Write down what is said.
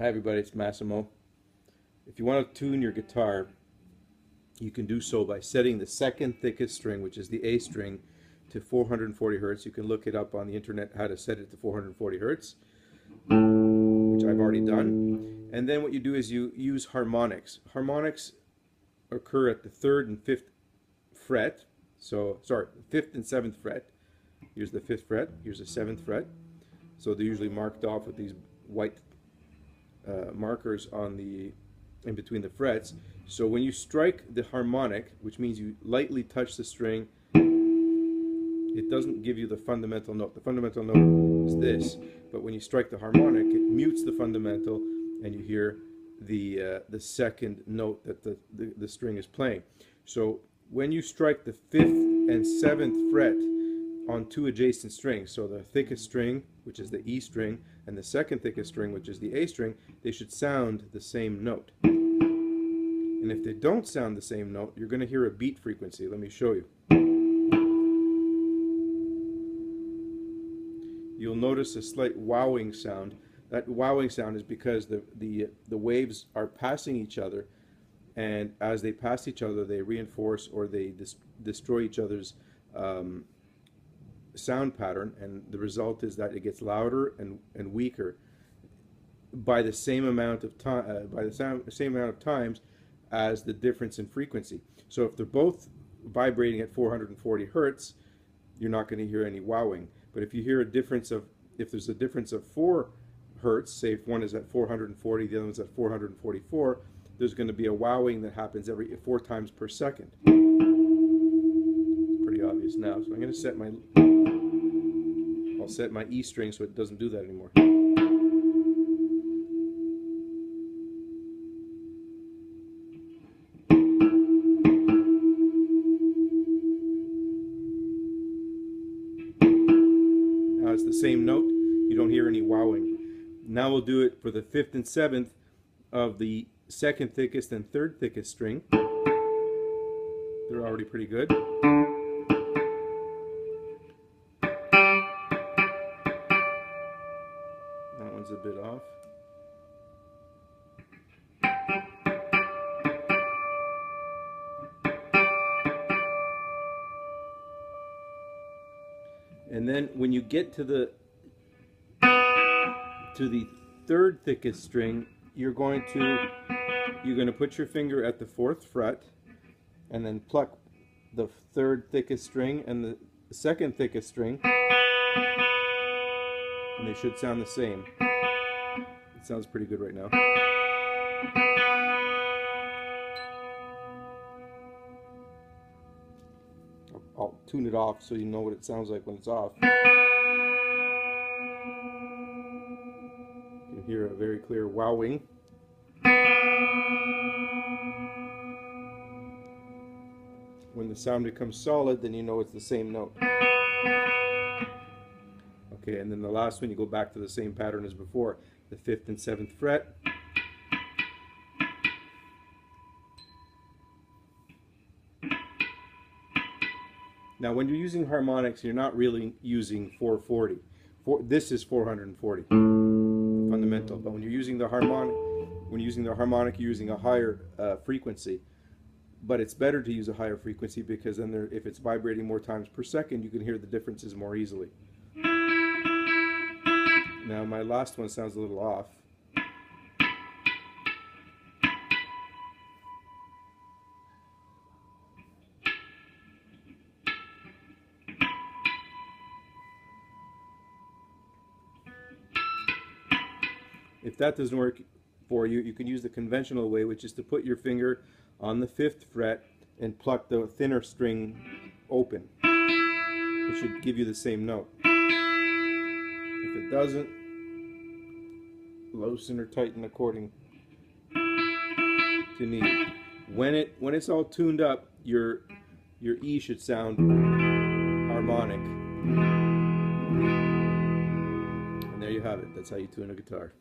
Hi everybody, it's Massimo. If you want to tune your guitar, you can do so by setting the second thickest string, which is the A string, to 440 hertz. You can look it up on the internet how to set it to 440 hertz, which I've already done. And then what you do is you use harmonics. Harmonics occur at the 3rd and 5th fret. So, sorry, 5th and 7th fret. Here's the 5th fret, here's the 7th fret. So they're usually marked off with these white markers on in between the frets. So when you strike the harmonic, which means you lightly touch the string, it doesn't give you the fundamental note. The fundamental note is this, but when you strike the harmonic, it mutes the fundamental, and you hear the second note that the string is playing. So when you strike the 5th and 7th fret on two adjacent strings, so the thickest string, which is the E string, and the second thickest string, which is the A string, they should sound the same note. And if they don't sound the same note, you're going to hear a beat frequency. Let me show you. You'll notice a slight wowing sound. That wowing sound is because the waves are passing each other, and as they pass each other, they reinforce or they destroy each other's sound pattern, and the result is that it gets louder and weaker by the same amount of time, same amount of times as the difference in frequency. So if they're both vibrating at 440 hertz, you're not going to hear any wowing. But if you hear a difference of, if there's a difference of 4 hertz, say if one is at 440, the other one's at 444, there's going to be a wowing that happens every 4 times per second. Pretty obvious now. So I'm going to set my E string so it doesn't do that anymore. Now it's the same note. You don't hear any wowing. Now we'll do it for the 5th and 7th of the second thickest and third thickest string. They're already pretty good. That one's a bit off. And then when you get to the third thickest string, you're going to put your finger at the 4th fret and then pluck the 3rd thickest string and the 2nd thickest string, and they should sound the same. It sounds pretty good right now. I'll tune it off so you know what it sounds like when it's off. You can hear a very clear wowing. When the sound becomes solid, then you know it's the same note. Okay, and then the last one, you go back to the same pattern as before. The 5th and 7th fret. Now when you're using harmonics, you're not really using 440. This is 440, fundamental. But when you're using the harmonic, you're using a higher frequency. But it's better to use a higher frequency because then if it's vibrating more times per second, you can hear the differences more easily. Now my last one sounds a little off. If that doesn't work for you, you can use the conventional way, which is to put your finger on the 5th fret and pluck the thinner string open. It should give you the same note. If it doesn't, loosen or tighten according to need. When it's all tuned up, your E should sound harmonic. And there you have it. That's how you tune a guitar.